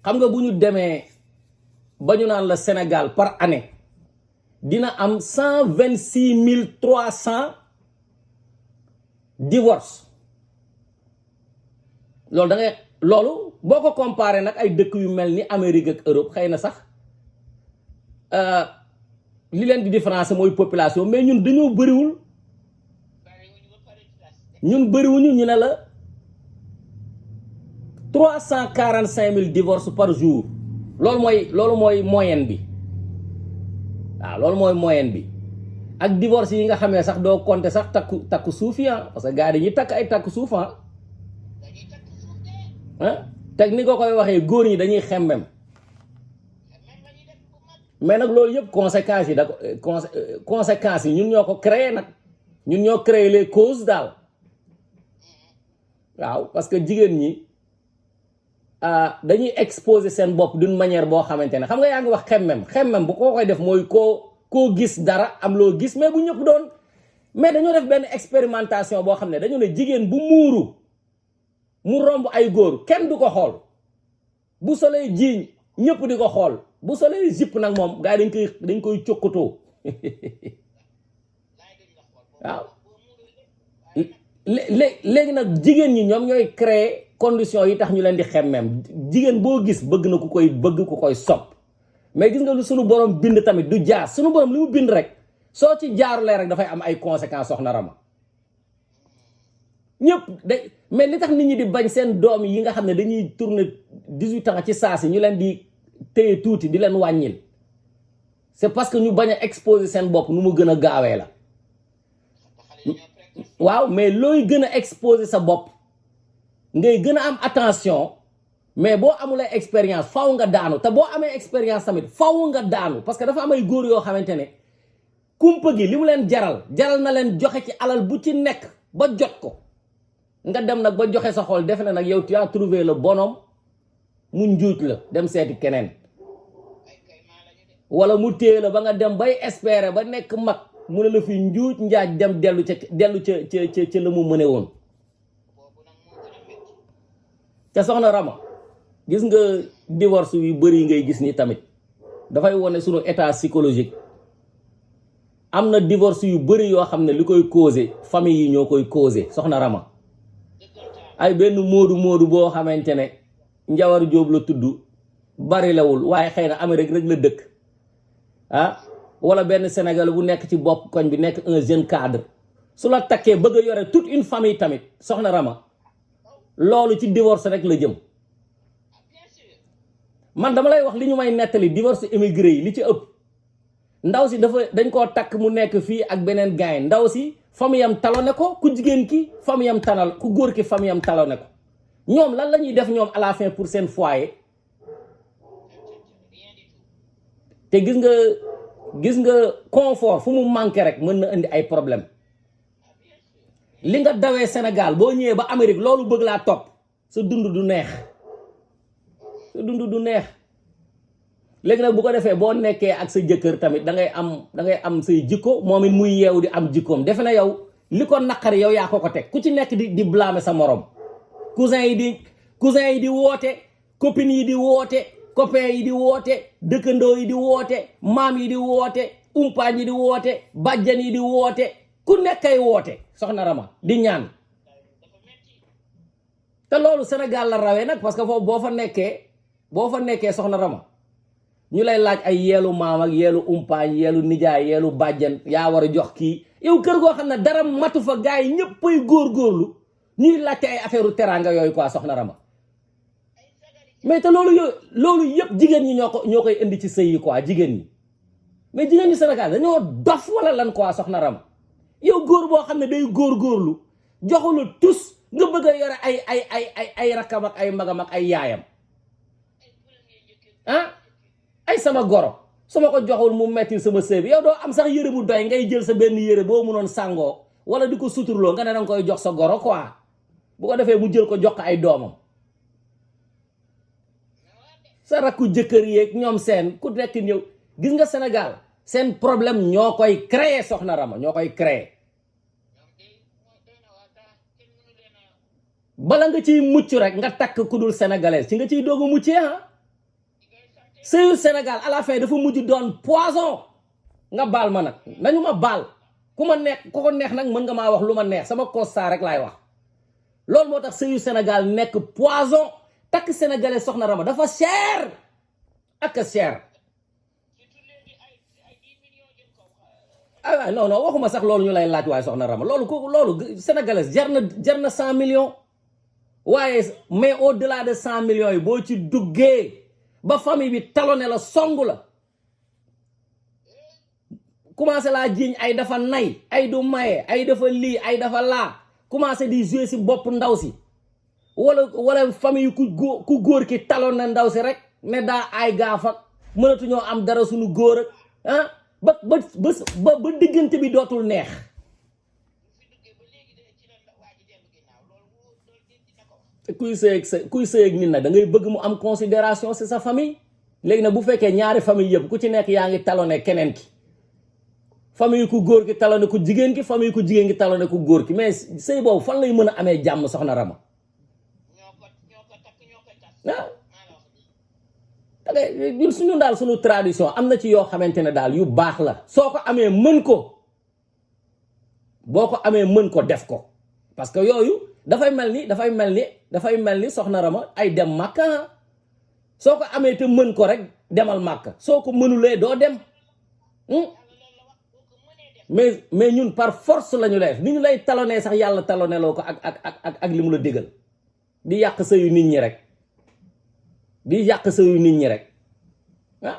xam nga bu ñu demee ba ñu naan la Sénégal par année dina am 126 300 divorce loolu da ngay loolu boo ko comparé nag ay dëkk yu mel ni Amérique ak Europe xëy na sax li leen di différence mooy population mais ñun dañoo bëriwul ñu ne la 345 000 divorces par jour loolu mooy moyenne bi waaw loolu mooy moyenne bi ak divorce yi nga xamee sax doo compter sax takku suufi parce que gars yi dañuy takk ay takku suuf teg ni ko koy waxee góor ñi dañuy xemmem mais nag loolu yëpp conséquences yi conséquences yi ñun ñoo ko créé nag ñun ñoo créé les causes daal waaw parce que jigéen ñi dañuy exposer seen bopp d'une manière boo xamante ne xam nga yaa ngi wax xemmem bu ko koy def mooy koo gis dara am loo gis mais bu ñëpp doon mais dañoo def benn expérimentation boo xam ne dañoo ne jigéen bu muuru mu romb ay góor kenn du ko xool bu solee jiiñ ñëpp di ko xool bu solee jipp nag moom gars yi dañ koy cokkatoo waaw léegi nag jigéen ñi ñoom ñooy créer conditions yi tax ñu leen di xemmeem jigéen boo gis bëgg na ku koy bëgg ku koy sopp mais gis nga lu sunu borom bind tamit du jaar sunu borom li mu bind rek soo ci jaarulee rek dafay am ay conséquences soxna Rama ñëpp mais li tax nit ñi di bañ seen doom yi nga xam ne dañuy tourner 18 ans ci saa si ñu leen di téye tuuti di leen wàññil c'est parce que ñu bañ a exposer seen bopp nu mu gën a gaawee la waaw mais looy gën a exposer sa bopp ngay gën a am attention mais boo amulee expérience faw nga daanu te boo amee expérience tamit faw nga daanu parce que dafa am ay góor yoo xamante ne kumpa gi li mu leen jaral na leen joxe ci alal bu ci nekk ba jot ko nga dem nag ba joxe sa xol defe na nag yow tu as trouvé le bonhomme mu njuuj la dem seeti keneen wala mu téye la ba nga dem bay espérer ba nekk mag mu ne la fi njuuj njaaj dem dellu ca la mu mëne woon te soxna Rama gis nga divorce yu bëri ngay gis ni tamit dafay wone sunu état psychologique am na divorce yu bëri yoo xam ne li koy causé famille yi ñoo koy causé soxna Rama ay benn moodu boo xamante ne Njawar Jóob la tudd bari lawul waaye xëy na Amérique rek la dëkk wala benn Sénégal bu nekk ci bopp koñ bi nekk un jeune cadre su la takkee bëgg a yore toute une famille tamit soxna Rama loolu ci divorce rek la jëm man dama lay wax li ñu may nettali divorce émigré yi li ci ëpp ndaw si dañ koo takk mu nekk fii ak beneen gaay ndaw si famille am talone ko ku jigéen ki famille am tanal ku góor ki famille am talone ko ñoom lan la ñuy def ñoom à la fin pour seen foyer te gis nga confort fu mu manqué rek mën na indi ay problème li nga dawee Sénégal boo ñëwee ba Amérique loolu bëgg laa topp sa dund du neex léegi nag bu ko defee boo nekkee ak sa jëkkër tamit da ngay am say jikko moom it muy yeewu di am jikkoom defe na yow li ko naqari yow yaa ko teg ku ci nekk di blâmer sa morom cousin yi di woote copines yi di woote copains yi di woote dëkkandoo yi di woote maam yi di woote umpaañ yi di woote bàjjan yi di woote ku nekkay woote soxna Rama di ñaan te loolu Sénégal la rawee nag parce que foofu boo fa nekkee soxna Rama ñu lay laaj ay yeelu maam ak yeelu umpaañ yeelu nijaay yeelu bàjjan yaa war a jox kii yow kër goo xam ne dara matu fa gars yi ñëppay góorgóorlu ñuy laajte ay affaire teraanga yooyu quoi soxna Rama mais te loolu yëpp jigéen ñi ñoo koy indi ci sëy yi quoi jigéen ñi mais jigéen ñi Sénégal dañoo dof wala lan quoi soxna Rama yow góor boo xam ne day góorgóorlu joxulu tus nga bëgg a yore ay rakkam ak ay magam ak ay yaayam ay sama goro su ma ko joxul mu metti sama sëy bi yow doo am sax yére bu doy ngay jël sa benn yére boo mënoon sàngoo wala di ko suturloo nga ne danga koy jox sa goro quoi bu ko defee mu jël ko jox ko ay doomam sa rakku jëkkër yeeg ñoom seen ku nekk ñëw gis nga Sénégal seen problème ñoo koy créer soxna Rama ñoo koy créer bala nga ciy mucc rek nga takk ku dul sénégalais ci nga ciy doog a muccee sëyu Sénégal à la fin dafa mujj doon poison nga baal ma nag nañu ma baal ku ma neex ku ko neex nag mën nga maa wax lu ma neex sama constat rek laay wax loolu moo tax sëyu Sénégal nekk poison takk sénégalais soxna Rama dafa cher ak cher ah non non waxuma sax loolu ñu lay laaj waaye soxna Rama loolu sénégalais jar na 100 millions waaye mais au delà de 100 millions yi boo ci duggee ba famille bi talonné la songu la commencé laa jiiñ ay dafa nay ay du maye ay dafa lii ay dafa laa commencé di jouer si bopp ndaw si wala famille ku góor ki talonné ndaw si rek ne daa ay gaafak mënatuñoo am dara suñu góor ak ah ba diggante bi dootul neex kuy sëy ak nit nag da ngay bëgg mu am considération c'est sa famille léegi nag bu fekkee ñaari famille yëpp ku ci nekk yaa ngi talonné keneen ki famille ku góor ki talonné ku jigéen ki famille ku jigéen ki talonné ku góor ki mais sëy boobu fan lay mën a amee jàmm soxna Rama ah dangay ñun suñu daal suñu tradition am na ci yoo xamante ne daal yu baax la soo ko amee mën ko boo ko amee mën ko def ko parce que yooyu dafay mel ni soxna Rama ay dem màkka soo ko amee te mën ko rek demal màkka soo ko mënulee doo dem mais ñun par force la ñu lay def ni ñu lay talonné sax yàlla talonné loo ko ak li mu la digal di yàq sëyu nit ñi rek ah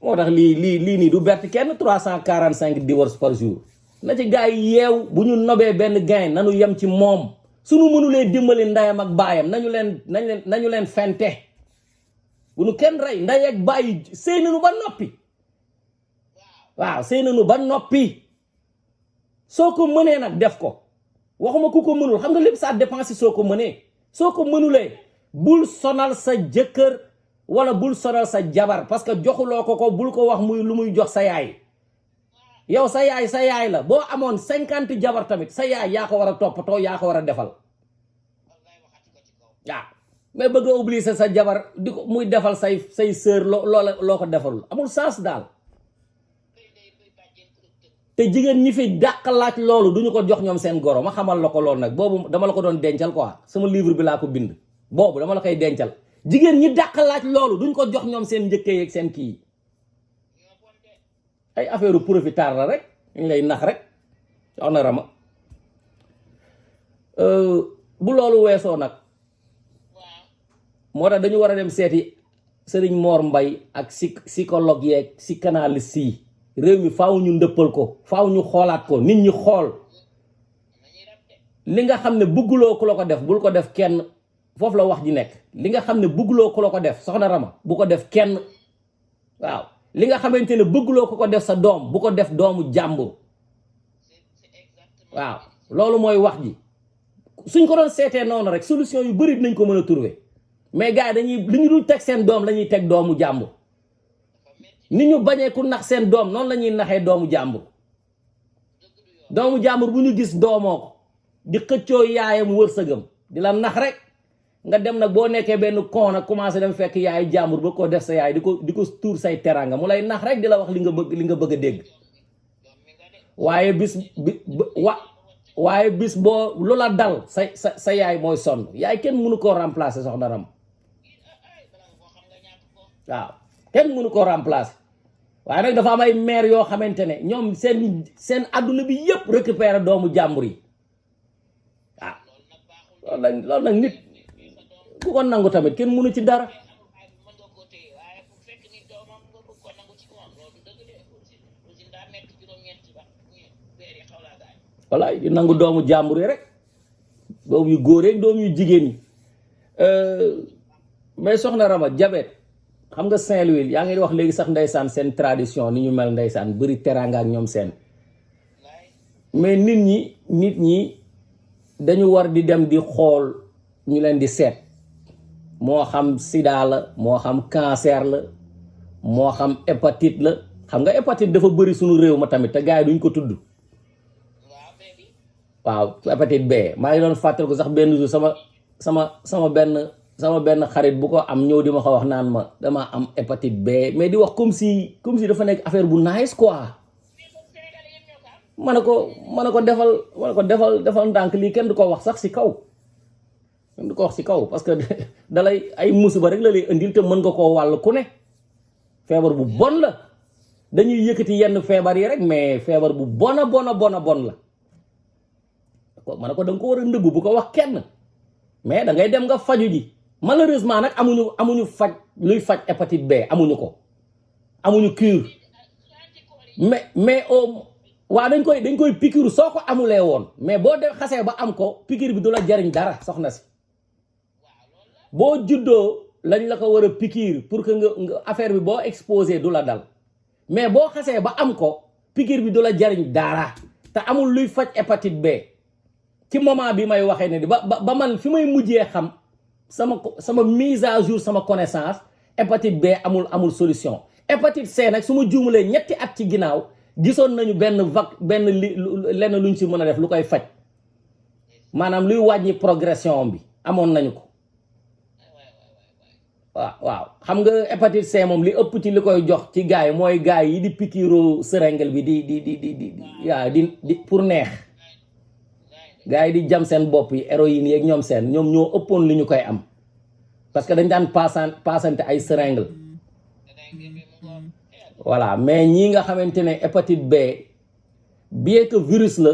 moo tax lii nii du bett kenn 345 divorce par jour na ci gars yi yeew bu ñu nobee benn gain nanu yem ci moom suñu mënulee dimbali ndeyam ak baayam nañu leen fente bu nu kenn rey ndey ak baay sëy nañu ba noppi waaw sëy nañu ba noppi soo ko mënee nag def ko waxuma ku ko mënul xam nga lépp ça dépend si soo ko mënee soo ko mënulee bul sonal sa jëkkër wala bul sonal sa jabar parce que joxuloo ko bul ko wax muy lu muy jox sa yaay yow sa yaay la boo amoon 50 jabar tamit sa yaay yaa ko war a toppatoo yaa ko war a defal waaw mais bëgg a obliger sa jabar di ko muy defal say sœur loo ko defalul amul sens daal te jigéen ñi fi dàq laaj loolu duñu ko jox ñoom seen goro ma xamal la ko loolu nag boobu dama la ko doon dencal quoi sama livre bi laa ko bind boobu dama la koy dencal jigéen ñi dàq laaj loolu duñ ko jox ñoom seen njëkkee ak seen kii ay affaire profitard la rek ñu lay nax rek soxna Rama bu loolu weesoo nag moo tax dañu war a dem seeti Sëriñ Mor Mbay ak psychologue yeeg psychanalyste yi réew mi faaw ñu ndëppal ko faaw ñu xoolaat ko nit ñi xool li nga xam ne bëgguloo ku la ko def bul ko def kenn foofu la wax ji nekk li nga xam ne bëgguloo ku la ko def soxna Rama bu ko def kenn waaw li nga xamante ne bëgguloo ko def sa doom bu ko def doomu jàmbur waaw loolu mooy wax ji suñ ko doon seetee noonu rek solution yu bëri dinañ ko mën a trouver mais gars yi li ñu dul teg seen doom la ñuy teg doomu jàmbur ni ñu bañee ku nax seen doom noonu la ñuy naxee doomu jàmbur bu ñu gis doomoo ko di xëccoo yaayam wërsëgam di la nax rek nga dem nag boo nekkee benn kon nag commencé dem fekk yaay jàmbur ba ko def sa yaay di ko tuur say teranga mu lay nax rek di la wax li nga bëgg a dégg waaye bis boo lu la dal sa yaay mooy sonn yaay kenn mënu koo remplacer soxna Ram waaw kenn mënu koo remplacer waaye nag dafa am ay maire yoo xamante ne ñoom seen adduna bi yëpp récupérer doomu jàmbur yi waaw loolu nag nit ku ko nangu tamit kenn mënu ci dara voilà di nangu doomu jàmbur yi rek doom yu góor yi doom yu jigéen yi mais soxna Rama jabet xam nga Saint-Louis yaa ngi wax léegi sax ndeysaan seen tradition ni ñu mel ndeysaan bëri teraanga ak ñoom seen mais nit ñi dañu war di dem di xool ñu leen di seet moo xam sida la moo xam cancer la moo xam hépatite la xam nga hépatite dafa bëri suñu réew ma tamit te gars yi duñ ko tudd waaw hépatite B maa ngi doon fàttali ko sax benn jour sama benn sama benn xarit bu ko am ñëw di ma ko wax naan ma dama am hépatite B mais di wax comme si dafa nekk affaire bu nice quoi. ma ne ko defal ndànk lii kenn du ko wax sax si kaw. kenn du ko wax si kaw parce que dalay ay musiba rek la lay indil te mën nga koo wàll ku ne. feebar bu bon la dañuy yëkkati yenn feebar yi rek mais feebar bu bon la. ma ne ko da nga ko war a nëbb bu ko wax kenn mais da ngay dem nga faju ji. malheureusement nag amuñu faj luy faj hépatite B amuñu ko amuñu cure mais waa dañ koy piqûre soo ko amulee woon mais boo de xasee ba am ko piqûre bi du la jariñ dara soxna si boo juddoo lañ la ko war a piqûre pour que nga affaire bi boo exposé du la dal mais boo xasee ba am ko piqûre bi du la jariñ dara te amul luy faj hépatite B ci moment bi may waxee ne di ba man fi may mujjee xam sama mise à jour sama connaissance hépatite B amul solution. hépatite C nag su ma juumalee ñetti at ci ginnaaw gisoon nañu lenn luñ ci mën a def lu koy faj maanaam luy wàññi progression bi amoon nañu ko waaw xam nga hépatite C moom li ëpp ci li koy jox ci gars yi mooy gars yi di pikiiro seringue bi di pour neex gars yi di jam seen bopp yi héroïne yeeg ñoom ñoo ëppoon li ñu koy am parce que dañ daan paasante ay seringue voilà mais ñii nga xamante ne hépatite B bien que virus la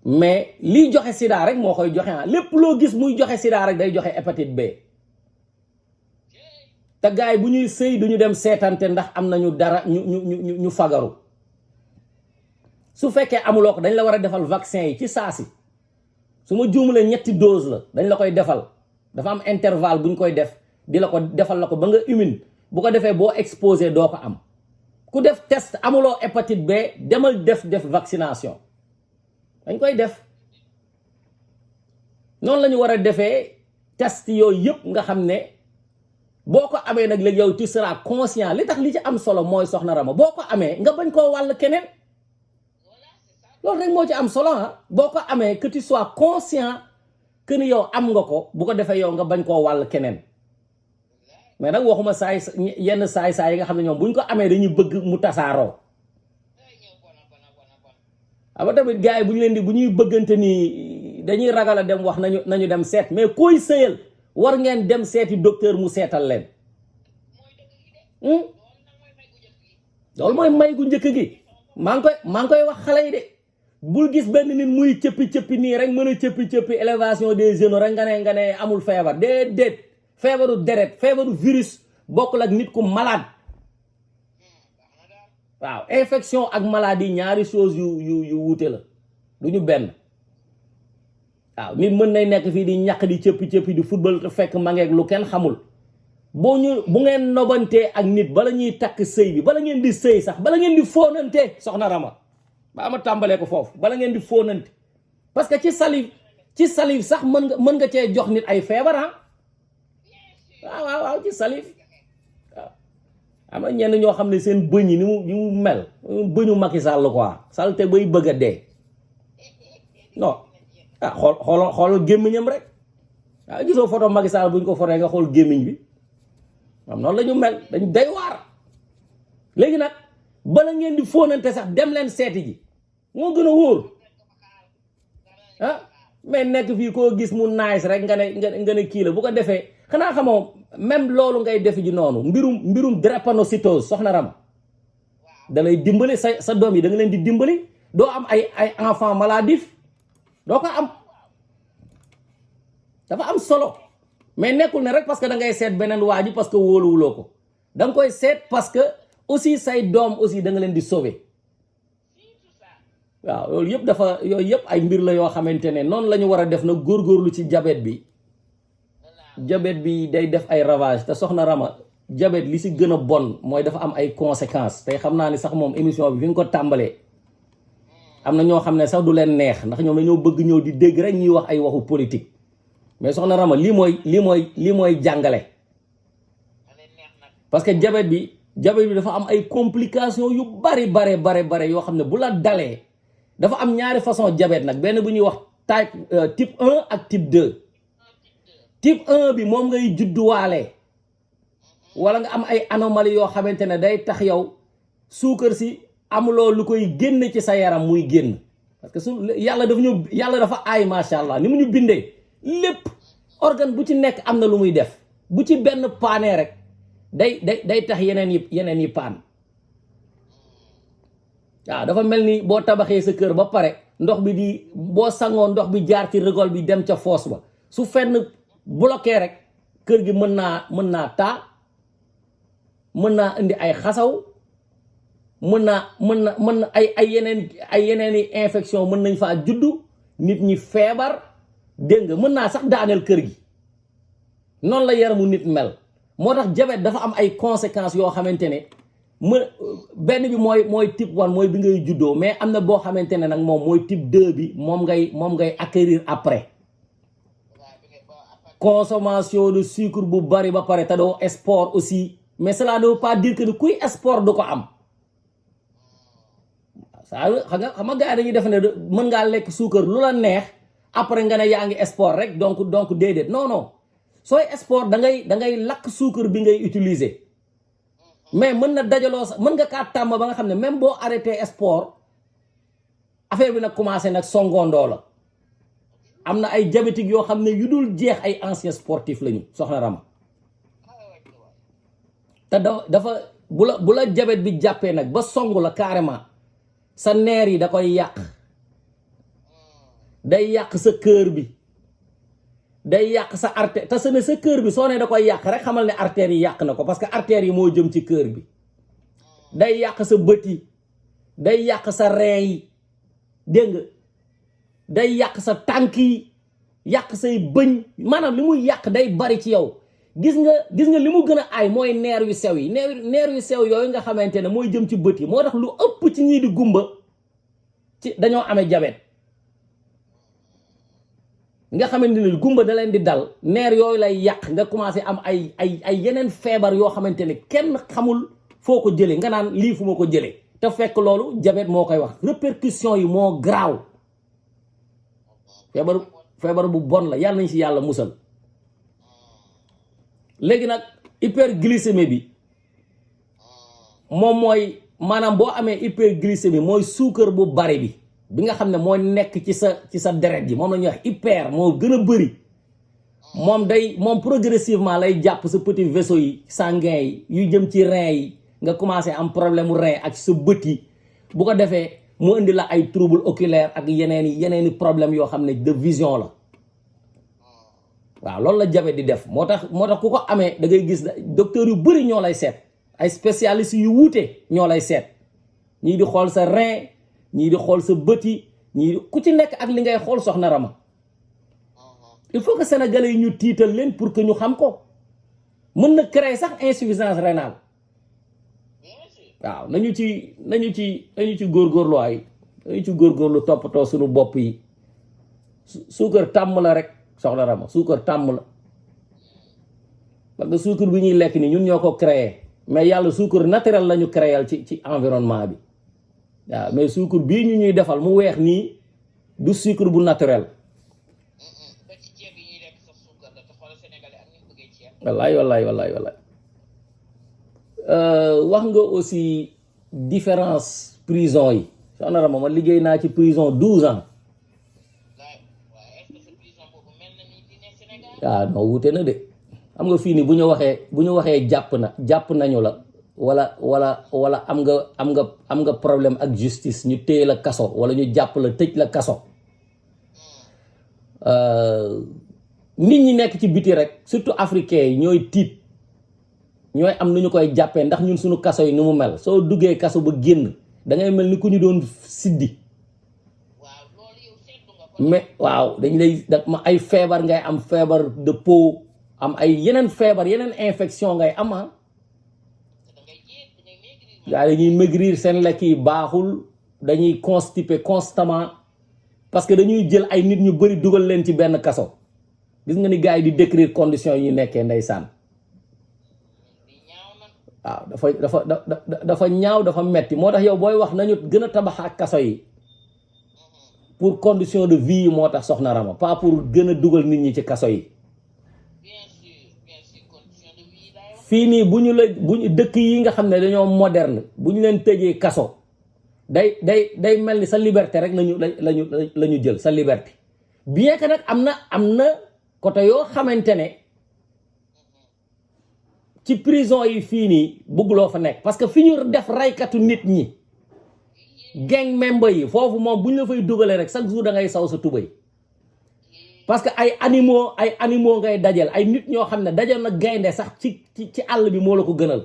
mais liy joxe sida rek moo koy joxe lépp loo gis muy joxe sida rek day joxe hépatite B te gars yi bu ñuy sëy duñu dem seetante ndax am nañu dara ñu fagaru su fekkee amuloo ko dañ la war a defal vaccin yi ci saasi su ma juumalee 3 dose la dañ la koy defal dafa am intervalle bu ñu koy def di la ko defal la ko ba nga immune bu ko defee boo exposé doo ko am ku def test amuloo hépatite B demal def vaccination dañ koy def noonu la ñu war a defee test yooyu yëpp nga xam ne boo ko amee nag léegi yow tu seras conscient li tax li ci am solo mooy soxna Rama boo ko amee nga bañ koo wàll keneen loolu rek moo ci am solo boo ko amee que tu sois conscient que ni yow am nga ko bu ko defee yow nga bañ koo wàll keneen mais nag waxuma yenn saay yi nga xam ne ñoom buñ ko amee dañuy bëgg mu tasaaroo ama tamit gars yi bu ñuy bëggante nii dañuy ragal a dem wax nañu dem seet mais koy sëyal war ngeen dem seeti docteur mu seetal leen loolu mooy may gu njëkk gi maa ngi koy wax xale yi de bul gis benn nit muy cëppi nii rek mën a cëppi élévation des jeunes rek nga ne amul feebar déedéet feebaru deret feebaru virus bokkul ak nit ku malade waaw infection ak maladie ñaari chose yu wuute la du ñu benn waaw nit mën nay nekk fii di ñaq di cëppi di football te fekk ma ngeeg lu kenn xamul bu ngeen nobantee ak nit bala ñuy takk sëy bi bala ngeen di sëy sax bala ngeen di fóonante soxna Rama ba ama tàmbalee ko foofu bala ngeen di fóonante parce que ci salive sax mën nga cee jox nit ay feebar waaw ci salive waaw am na ñenn ñoo xam ne seen bëñ yi ni mu mel bëñu Macky Sall quoi salte bay bëgg a dee non xoolal gémmiñam rek waaw gisoo photo Macky Sall buñ ko fotee nga xool gémmiñ bi am noonu la ñu mel dañ day waar léegi nag bala ngeen di fóonante sax dem leen seeti ji moo gën a wóor mais nekk fii koo gis mu nice rek nga ne kii la bu ko defee xanaa xamoo même loolu ngay def ji noonu mbirum drépanocytose soxna Rama da lay dimbali sa doom yi da nga leen di dimbali doo am ay enfant maladif doo ko am dafa am solo mais nekkul ne rek parce que da ngay seet beneen waa ji parce que wóoluwuloo ko da nga koy seet parce que aussi say doom aussi da nga leen di sauver waaw yooyu yëpp ay mbir la yoo xamante ne noonu la ñu war a def na góorgóorlu ci diabète bi day def ay ravage te soxna Rama diabète li si gën a bon mooy dafa am ay conséquences tey xam naa ni sax moom émission bi fi nga ko tàmbalee am na ñoo xam ne sax du leen neex ndax ñoom dañoo bëgg ñëw di dégg rek ñuy wax ay waxu politique mais soxna Rama lii mooy jàngale parce que diabète bi dafa am ay complications yu bare yoo xam ne bu la dalee dafa am ñaari façon diabète nag benn bu ñuy wax type 1 ak type 2 type 1 bi moom ngay judduwaale wala nga am ay anomalie yoo xamante ne day tax yow suukar si amuloo lu koy génn ci sa yaram muy génn parce que yàlla dafa aay macha allah ni mu ñu bindee lépp organe bu ci nekk am na lu muy def bu ci benn paanee rek day tax yeneen yi paan waaw dafa mel ni boo tabaxee sa kër ba pare ndox bi boo sangoo ndox bi jaar ci rigole bi dem ca foos ba su fenn bloqué rek kër gi mën naa taa mën naa indi ay xasaw mën na ay yeneen i infection mën nañ faa juddu nit ñi feebar dégg nga mën naa sax daaneel kër gi noonu la yaramu nit mel moo tax diabète dafa am ay conséquences yoo xamante ne benn bi mooy type 1 mooy bi ngay juddoo mais am na boo xamante ne nag moom mooy type 2 bi moom ngay acquérir après consommation de sucre bu bari ba pare te doo sport aussi mais cela ne veut pas dire que ni kuy sport du ko am xam nga gars yi dañuy def ne mën ngaa lekk suukar lu la neex après nga ne yaa ngi sport rek donc déedéet non sooy sport da ngay lakk suukar bi ngay utiliser mais mën na dajaloo sax mën nga kaa tàmm ba nga xam ne même boo arrêté sport affaire bi nag commencé nag songondoo la am na ay diabétique yoo xam ne yu dul jeex ay anciens sportifs lañu soxna Rama te dafa bu la diabète bi jàppee nag ba song la carrément sa neer yi da koy yàq day yàq sa cœur bi day yàq sa artère te sa ne sa cœur bi soo ne da koy yàq rek xamal ne artères yi yàq na ko parce que artères yi moo jëm ci cœur bi day yàq sa bët yi day yàq sa rein yi dégg nga day yàq sa tànk yi yàq say bëñ maanaam li muy yàq day bari ci yow gis nga li mu gën a aay mooy neer yu sew yi neer yu sew yooyu nga xamante ne mooy jëm ci bët yi moo tax lu ëpp ci ñii di gumba ci dañoo amee diabète nga xamante ne gumba da leen di dal neer yooyu lay yàq nga commencé am ay yeneen feebar yoo xamante ne kenn xamul foo ko jëlee nga naan lii fu ma ko jëlee te fekk loolu diabète moo koy wax répercussions yi moo garaaw feebar bu bon la yàlla nañ si yàlla musal léegi nag hyperglycémie bi moom mooy maanaam boo amee hyperglycémie mooy suukar bu bari bi nga xam ne moo nekk ci sa deret ji moom la ñuy wax hyper moo gën a bëri moom progressivement lay jàpp sa petit vaisseau yi sanguin yi yu jëm ci rein yi nga commencé am problème mu rein ak sa bët yi bu ko defee mu indi la ay trouble oculaire ak yeneeni problème yoo xam ne de vision la waaw loolu la diabète di def moo tax ku ko amee da ngay gis docteur yu bëri ñoo lay seet ay spécialistes yu wuute ñoo lay seet ñii di xool sa rein ñii di xool sa bët yi ku ci nekk ak li ngay xool soxna Rama il faut que sénégalais yi ñu tiital leen pour que ñu xam ko mën na créer sax insuffisance rénale waaw nañu ci góorgóorlu waay nañu ci góorgóorlu toppatoo suñu bopp yi suukar tàmm la rek soxna Rama suukar tàmm la parce que suukar bi ñuy lekk ni ñun ñoo ko créé mais yàlla suukar naturel la ñu créé ci environnement bi waaw mais suukar bii ñu ñuy defal mu weex nii du suukar bu naturel wallaay wax nga aussi différence prison yi soxna Rama ma liggéey naa ci prison 12 ans waaw non wuute na de xam nga fii nii bu ñu waxee jàpp nañu la wala am nga problème ak justice ñu téye la kaso wala ñu jàpp la tëj la kaso nit ñi nekk ci biti rek surtout africains yi ñooy tiit ñooy am nu ñu koy jàppee ndax ñun suñu kaso yi ni mu mel soo duggee kaso ba génn da ngay mel ni ku ñu doon siddi mais waaw dañ lay ay feebar ngay am feebar de peau am ay yeneen feebar yeneen infection ngay am gaa dañuy maigrir seen lekk yi baaxul dañuy constipé constamment parce que dañuy jël ay nit ñu bëri dugal leen ci benn kaso gis nga ni gars yi di décrire conditions yi nekkee ndeysaan waaw dafa ñaaw dafa metti moo tax yow booy wax nañu gën a tabax ak kaso yi pour condition de vie yi moo tax soxna Rama pas pour gën a dugal nit ñi ci kaso yi fii nii bu ñu la bu ñu dëkk yi nga xam ne dañoo moderne bu ñu leen tëjee kaso day mel ni sa liberté rek lañu jël sa liberté bien que nag am na côté yoo xamante ne ci prison yi fii nii bëgguloo fa nekk parce que fi ñu def raykatu nit ñi gang member yi foofu moom bu ñu la fay dugalee rek chaque jour da ngay saw sa tubay parce que ay animaux ngay dajal ay nit ñoo xam ne dajal na gaynde sax ci àll bi moo la ko gënal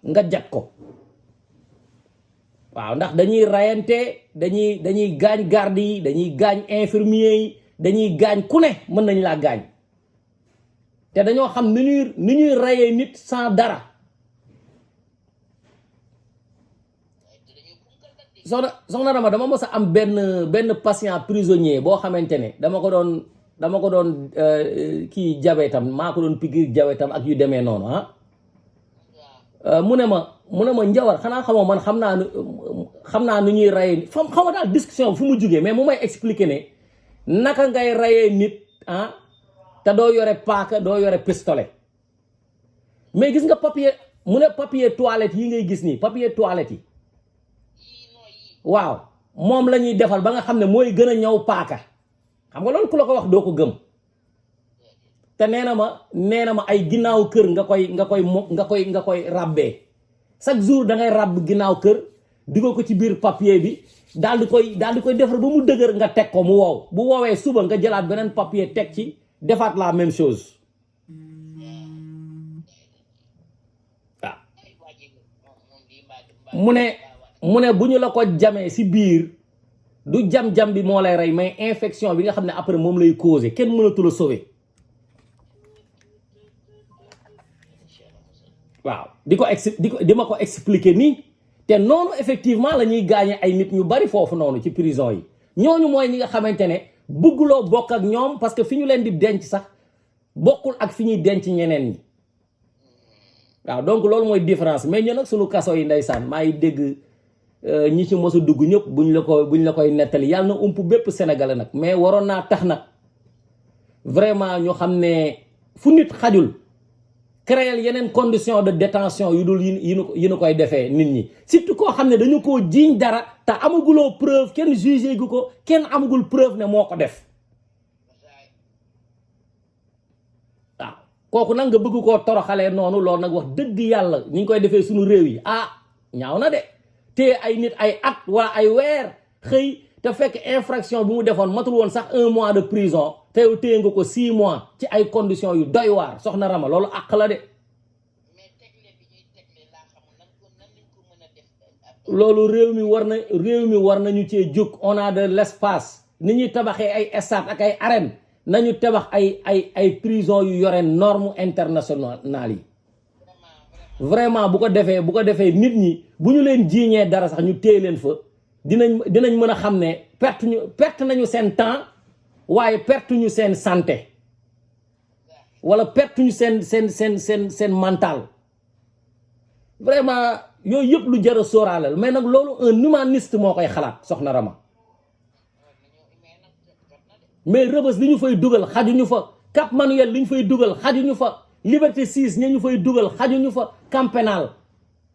nga jat ko waaw ndax dañuy rayante dañuy gaañ garde yi dañuy gaañ infirmier yi dañuy gaañ ku ne mën nañ laa gaañ te dañoo xam ni ñuy rayee nit sans dara soxna Rama dama mos a am benn patient prisonnier boo xamante ne dama ko doon kii jabetam maa ko doon piqûre jabetam ak yu demee noonu mu ne ma Njawar xanaa xamoo man xam naa nu ñuy rayee nit xam nga daal discussion fu mu jugee mais mu may expliquer ne naka ngay rayee nit te doo yore paaka doo yore pistolet mais gis nga papier mu ne papier toilette yi ngay gis nii papier toilette yi waaw moom la ñuy defal ba nga xam ne mooy gën a ñëw paaka xam nga loolu ku la ko wax doo ko gëm te nee na ma ay ginnaaw kër nga koy ràbbee chaque jour da ngay ràbb ginnaaw kër dugal ko ci biir papier bi daal di koy defar ba mu dëgër nga teg ko mu wow bu woowee suba nga jëlaat beneen papier teg ci defaat la même chose waaw mu ne bu ñu la ko jamee si biir du jam-jam bi moo lay rey mais infection bi nga xam ne après moom lay causé kenn mënatu la sauver waaw di ma ko expliquer nii te noonu effectivement la ñuy gaañe ay nit ñu bari foofu noonu ci prison yi ñooñu mooy ñi nga xamante ne bëgguloo bokk ak ñoom parce que fi ñu leen di denc sax bokkul ak fi ñuy denc ñeneen ñi waaw donc loolu mooy différence mais ñun nag suñu kaso yi ndeysaan maa ngi dégg ñi ci mos a dugg ñëpp buñ la koy nettali yàlla na ump bépp sénégalais nag mais waroon naa tax nag vraiment ñu xam ne fu nit xajul créer yeneen condition de détention yu dul yi nu koy defee nit ñi surtout koo xam ne dañu koo jiiñ dara te amaguloo preuve kenn jugé gu ko kenn amagul preuve ne moo ko def waaw kooku nag nga bëgg koo toroxalee noonu loolu nag wax dëgg yàlla ñi ngi koy defee suñu réew yi ñaaw na de te ay nit ay at wala ay weer xëy te fekk infraction bi mu defoon matul woon sax 1 mois de prison te yow téye nga ko 6 mois ci ay conditions yu doy waar soxna Rama loolu àq la de loolu réew mi war nañu cee jóg on a de l'espace ni ñuy tabaxee ay stade ak ay arène nañu tabax ay prison yu yore norme internationale yi vraiment bu ko defee nit ñi bu ñu leen jiiñee dara sax ñu téye leen fa dinañ mën a xam ne perte nañu seen temps waaye perte ñu seen santé wala perte ñu seen mental vraiment yooyu yëpp lu jar a sóoraale mais nag loolu un humaniste moo koy xalaat soxna Rama mais Rebeuss li ñu fay dugal xajuñu fa Cap Manuel li ñu fay dugal xajuñu fa Liberté 6 ñu fay dugal xajuñu fa Camp Pénal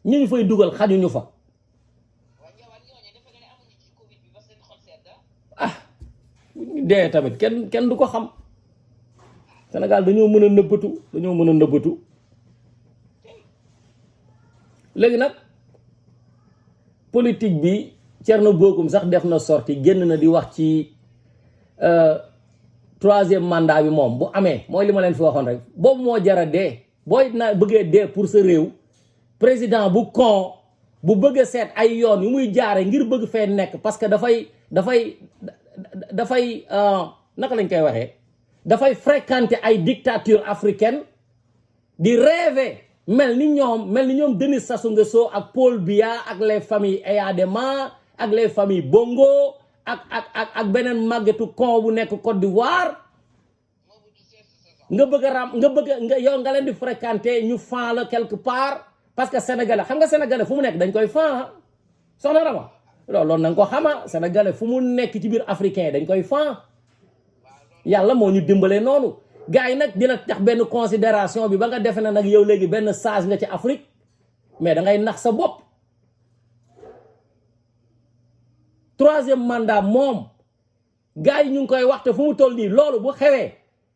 ñu fay dugal xajuñu fa dee tamit kenn du ko xam Sénégal dañoo mën a nëbbatu léegi nag politique bi Thierno Bocoum sax def na sorti génn na di wax ci 3e mandat bi moom bu amee mooy li ma leen fi waxoon rek boobu moo jara dee booy na bëggee dee pour sa réew président bu con bu bëgg a seet ay yoon yu muy jaare ngir bëgg fee nekk parce que dafay naka lañ koy waxee dafay fréquenter ay dictature africaine di rêver mel ni ñoom Denis Sassou Nguesso ak Paul Biya ak les familles Eyadema ak les familles Bongo ak beneen màggetu con bu nekk Côte d'Ivoire nga bëgg yow nga leen di fréquenter ñu fan la quelque part parce que sénégalais xam nga sénégalais fu mu nekk dañ koy fan soxna Rama loolu na nga ko xama sénégalais fu mu nekk ci biir africain dañ koy fan yàlla moo ñu dimbalee noonu gars yi nag dina tax benn considération bi ba nga defe na nag yow léegi benn sage nga ci Afrique mais da ngay nax sa bopp. troisième mandat moom gars yi ñu ngi koy waxte fu mu toll nii loolu bu xewee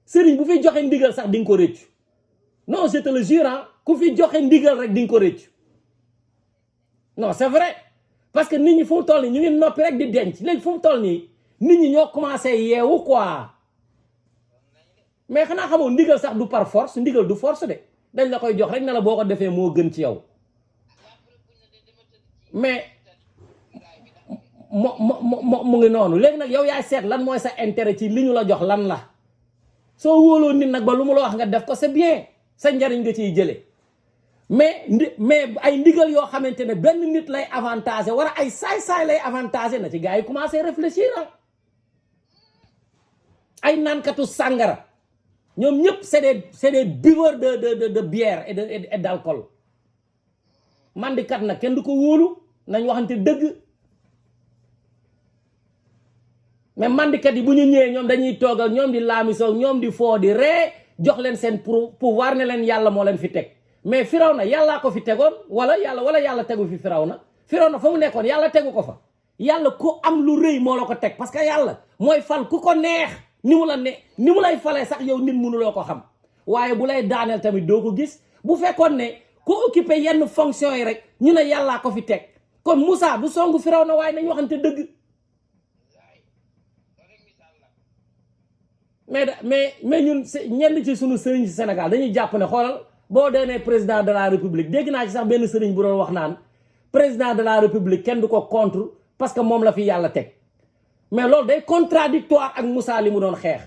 sëriñ bu fi joxe ndigal sax di nga ko rëccu. non je te le jure ku fi joxe ndigal rek di nga ko rëccu. non c'est vrai parce que nit ñi fu mu toll nii ñu ngi noppi rek di denc léegi fu mu toll nii nit ñi ñoo commencé yeewu quoi. mais xanaa xamoo ndigal sax du par force ndigal du force de dañ la koy jox rek ne la boo ko defee moo gën ci yow mais mu ngi noonu léegi nag yow yaay seet lan mooy sa intérêt ci li ñu la jox lan la soo wóoloo nit nag ba lu mu la wax nga def ko c'est bien sa njariñ nga ciy jëlee mais ay ndigal yoo xamante ne benn nit lay avantage wala ay saay-saay lay avantage na ci gars yi commencé réfléchir ay naankatu sàngara ñoom ñëpp c'est des buveurs de bière et d'alcool mandikat nag kenn du ko wóolu nañ waxante dëgg mais mandikat yi bu ñu ñëwee ñoom dañuy toog ak ñoom di laamisoo ñoom di foo di ree jox leen seen pouvoir ne leen yàlla moo leen fi teg mais Firawna yàllaa ko fi tegoon wala yàlla tegu fi Firawna fa mu nekkoon yàlla tegu ko fa yàlla ku am lu rëy moo la ko teg parce que yàlla mooy fal ku ko neex ni mu lay falee sax yow nit mënuloo ko xam waaye bu lay daaneel tamit doo ko gis bu fekkoon ne ku occupé yenn fonction yi rek ñu ne yàllaa ko fi teg kon Moussa du songu Firawna waaye nañ waxante dëgg mais ñun ñenn ci sunu sëriñ ci Sénégal dañuy jàpp ne xoolal boo deenee président de la république dégg naa ci sax benn sëriñ bu doon wax naan président de la république kenn du ko contre parce que moom la fi yàlla teg mais loolu day contradictoire ak Moussa li mu doon xeex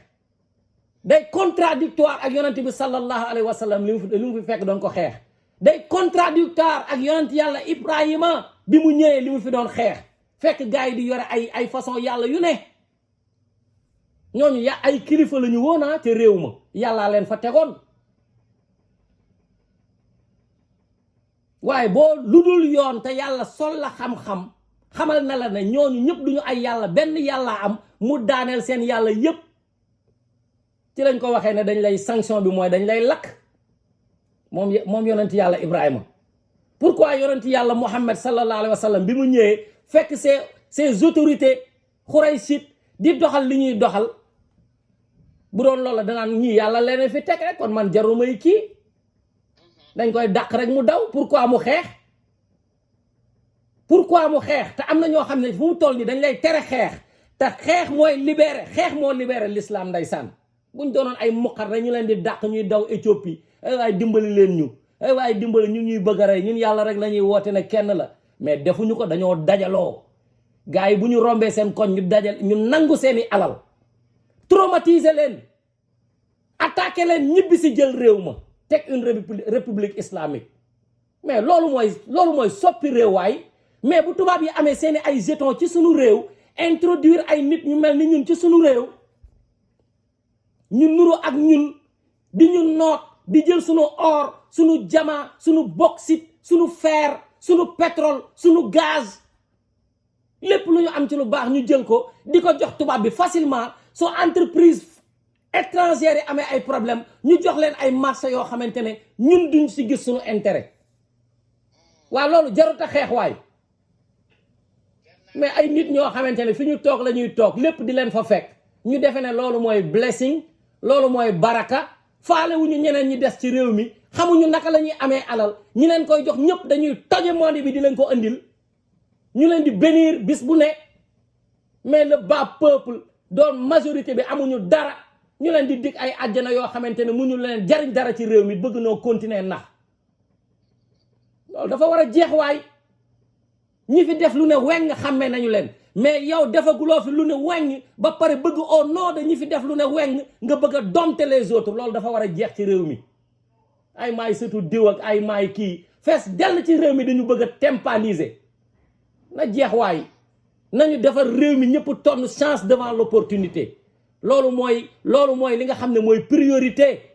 day contradictoire ak yonent bi sallallahu alayhi wa sallam li mu fi fekk doon ko xeex day contradictoire ak yonent yàlla Ibrahima bi mu ñëwee li mu fi doon xeex fekk gars yi di yore ay façon yàlla yu ne ñooñu ay kilifa la ñu woon te réew ma yàllaa leen fa tegoon waaye boo lu dul yoon te yàlla sol la xam-xam xamal na la ne ñooñu ñëpp duñu ay yàlla benn yàllaa am mu daaneel seen yàlla yëpp ci lañ ko waxee ne dañ lay sanction bi mooy dañ lay lakk moom yonent yàlla Ibrahima pourquoi yonent yàlla Muhammad sallallahu alayhi wa sallam bi mu ñëwee fekk ces autorités xuraysit di doxal li ñuy doxal bu doon loolu la danaan ñii yàlla leen fi teg rek kon man jarumay kii dañ koy dàq rek mu daw pourquoi mu xeex te am na ñoo xam ne fu mu toll nii dañ lay tere xeex te xeex mooy libéré l'islam ndeysaan buñ doonoon ay muqar rek ñu leen di dàq ñuy daw Éthiopie ay waay dimbali leen ñu ay waay dimbali ñun ñuy bëgg a rey ñun yàlla rek la ñuy woote ne kenn la mais defuñu ko dañoo dajaloo gars yi bu ñu rombee seen koñ ñu nangu seeni alal traumatiser leen attaquer leen ñibbi si jël réew ma teg une république islamique mais loolu mooy soppi réew waay mais bu tubaab yi amee seeni ay jetons ci sunu réew introduire ay nit ñu mel ni ñun ci sunu réew ñu nuru ak ñun di ñu noot di jël sunu or sunu diamant sunu bauxite sunu fer sunu pétrole sunu gaz lépp lu ñu am ci lu baax ñu jël ko di ko jox tubaab bi facilement soo entreprise étrangère yi amee ay problème ñu jox leen ay marché yoo xamante ne ñun duñ si gis suñu intérêt waa loolu jarut a xeex waay mais ay nit ñoo xamante ne fi ñu toog la ñuy toog lépp di leen fa fekk ñu defe ne loolu mooy blessing loolu mooy baraka faale wu ñu ñeneen ñi des ci réew mi xamuñu naka la ñuy amee alal ñi leen koy jox ñëpp dañuy toje monde bi di leen ko andil ñu leen di bénir bis bu ne mais le bas peuple doon majorité bi amuñu dara ñu leen di dig ay àjjana yoo xamante ne mënu leen jariñ dara ci réew mi bëgg noo continuer nax loolu dafa war a jeex waay ñi fi def lu ne weng xàmmee nañu leen mais yow defaguloo fi lu ne weng ba pare bëgg au nom de ñi fi def lu ne weng nga bëgg a dompter les autres loolu dafa war a jeex ci réew mi ay maay surtout diw ak ay maay kii fees dell ci réew mi dañu bëgg a tympaniser na jeex waay nañu defar réew mi ñëpp tonn chance devant l'opportunité loolu mooy li nga xam ne mooy priorité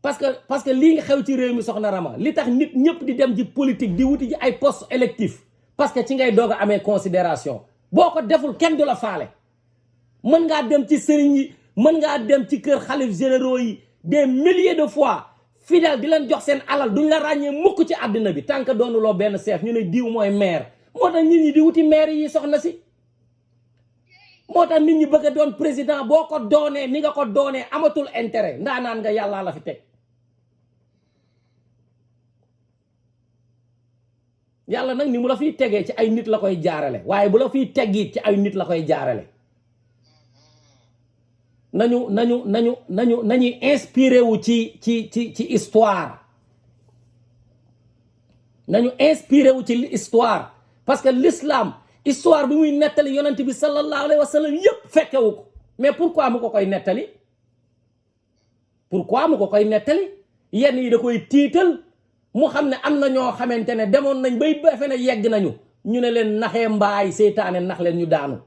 parce que lii nga xew ci réew mi soxna Rama li tax nit ñëpp di dem ci politique di wuti ji ay poste électif parce que ci ngay doog a amee considération boo ko deful kenn du la faale mën ngaa dem ci sëriñ yi mën ngaa dem ci kër xalif généraux yi des milliers de fois fidèle di leen jox seen alal duñ la ràññee mukk ci àddina bi tant que doonuloo benn chef ñu ne diw mooy maire moo tax nit ñi di wuti maire yi soxna si moo tax nit ñi bëgg a doon président boo ko doonee ni nga ko doonee amatul intérêt ndaanaan nga yàllaa la fi teg yàlla nag ni mu la fiy tegee ci ay nit la koy jaarale waaye bu la fiy teggi ci ay nit la koy jaarale nañuy inspiré wu ci histoire nañu inspiré wu ci histoire parce que l'islam histoire bi muy nettali yonent bi sallallahu alayhi wa sallam yépp fekkewu ko mais pourquoi mu ko koy nettali yenn yi da koy tiital mu xam ne am na ñoo xamante ne demoon nañ bay defe ne yegg nañu ñu ne leen naxee mbaay seytaane nax leen ñu daanu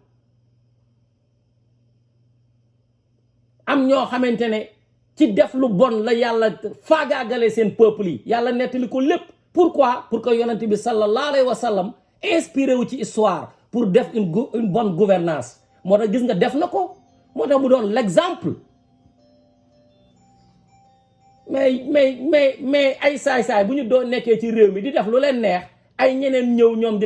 am ñoo xamante ne ci def lu bon la yàlla faagaagale seen peuple yi yàlla nettali ko lépp pourquoi pour que yonent bi sallallahu alayhi wa sallam inspiré wu ci histoire pour def une bonne gouvernance moo tax gis nga def na ko moo tax mu doon l'exemple mais ay saay-saay bu ñu doon nekkee ci réew mi di def lu leen neex ay ñeneen ñëw ñoom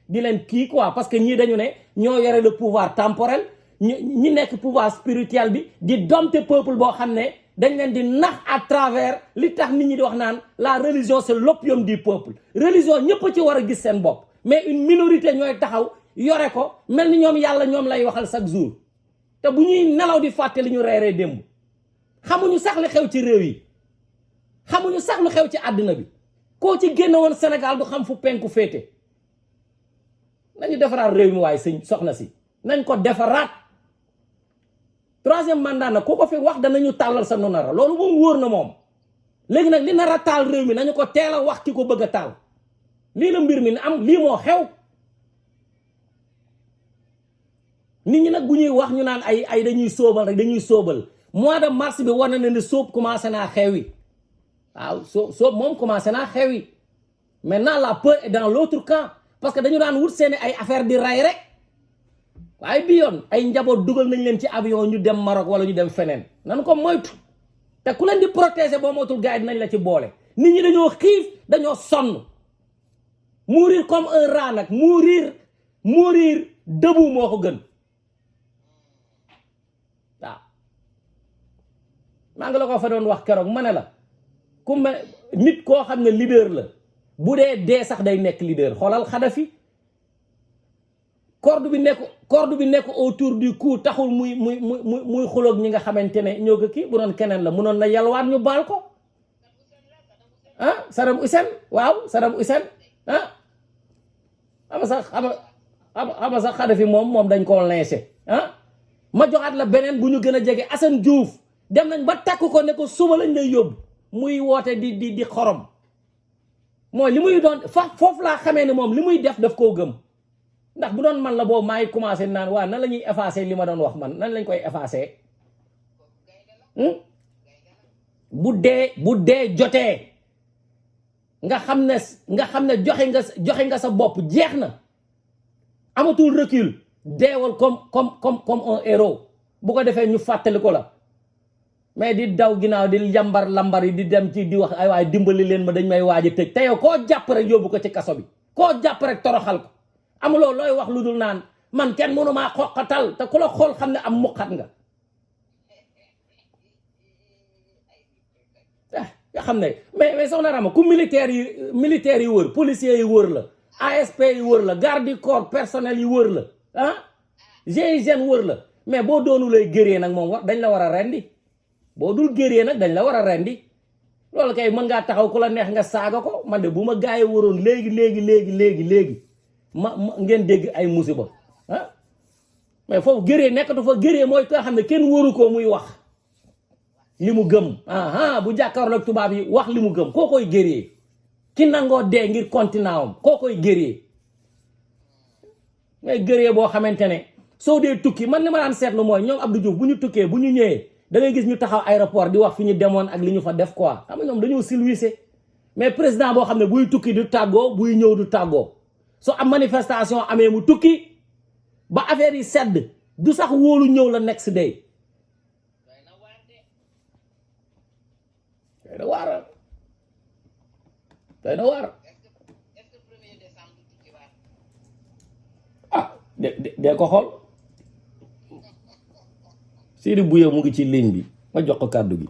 di leen kii quoi parce que ñii dañu ne ñoo yore le pouvoir temporel ñi nekk pouvoir spirituel bi di dompter peuple boo xam ne dañ leen di nax à travers li tax nit ñi di wax naan la religion c'est l'opium du peuple religion ñëpp ci war a gis seen bopp mais une minorité ñooy taxaw yore ko mel ni ñoom yàlla ñoom lay waxal chaque jour te bu ñuy nelaw di fàtte li ñu reeree démb xamuñu sax li xew ci réew yi xamuñu sax lu xew ci àddina bi koo ci génne woon Sénégal du xam fu penku féete nañu defaraat réew mi waaye sëñ soxna si nañ ko defaraat troisième mandat nag ku ko fi wax danañu tàllal sa nonara loolu moom wóor na moom léegi nag li nar a taal réew mi nañu ko teel a wax ki ko bëgg a taal lii la mbir mi ne am lii moo xew nit ñi nag bu ñuy wax ñu naan ay dañuy sóobal rek dañuy sóobal mois de mars bi war na ne sóob commencé naa xewi waaw sóob moom commencé naa xewi maintenant la peur est dans l'autre camp parce que dañu daan wut seeni ay affaire di ray rek waaye bi yoon ay njaboot dugal nañ leen ci avion ñu dem Maroc wala ñu dem feneen nan ko moytu te ku leen di protéger boo moytul gars yi dinañ la ci boole nit ñi dañoo xiif dañoo sonn mourir comme un rat nag mourir debout moo ko gën waaw maa ngi la ko fa doon wax keroog ma ne la ku mel nit koo xam ne leader la bu dee sax day nekk leader xoolal Kadhafi corde bi nekk autour du cou taxul muy xuloog ñi nga xamante ne ñoo ko kii bu doon keneen la munoon na yalwaan ñu baal ko Saddam Hussein waaw Saddam Hussein ama sax Kadhafi moom dañ koo lincé ma joxaat la beneen bu ñu gën a jege Assane Diouf dem nañ ba takk ko ne ko suba lañ lay yóbbu muy woote di xorom mooy li muy doon foofu laa xamee ne moom li muy def koo gëm ndax bu doon man la boobu maa ngi commencé naan waa nan la ñuy effacer li ma doon wax man nan lañ koy effacer bu dee jotee nga xam ne joxe nga sa bopp jeex na amatul recul deewal comme un héros bu ko defee ñu fàttali ko la mais di daw ginnaaw di lambar yi di dem ci di wax ay waaye dimbali leen ma dañ may waaj a tëj te yow koo jàpp rek yóbbu ko ci kaso bi koo jàpp rek toroxal ko amuloo looy wax lu dul naan man kenn mënu maa xoqatal te ku la xool xam ne am muqat nga nga xam ne mais soxna Rama ku militaires yi wër policiers yi wër la ASP yi wër la garde du corps personnel yi wër la GIGN wër la mais boo doonu lay gëree nag moom dañ la war a rendi boo dul gëree nag dañ la war a rendi loolu kay mën ngaa taxaw ku la neex nga saaga ko man de bu ma gaayee waroon léegi ma ngeen dégg ay musiba mais foofu gëree nekkatu fa gëree mooy ko xam ne kenn waru ko muy wax li mu gëm bu jàkkaarloo ak tubaab yi wax li mu gëm koo koy gëree ki nangoo dee ngir continent am koo koy gëree mais gëree boo xamante ne soo dee tukki man li ma daan seetlu mooy ñoom Abdou Diouf bu ñu tukkee bu ñu ñëwee da ngay gis ñu taxaw aéroport di wax fi ñu demoon ak li ñu fa def quoi xam nga ñoom dañoo silwise mais président boo xam ne buy tukki du tàggoo buy ñëw du tàggoo soo am manifestation amee mu tukki ba affaire yi sedd du sax wóolu ñëw la next day doy na waar ah de ko xool Sidi Bouye mu ngi ci ligne bi ma jox ko kàddu gi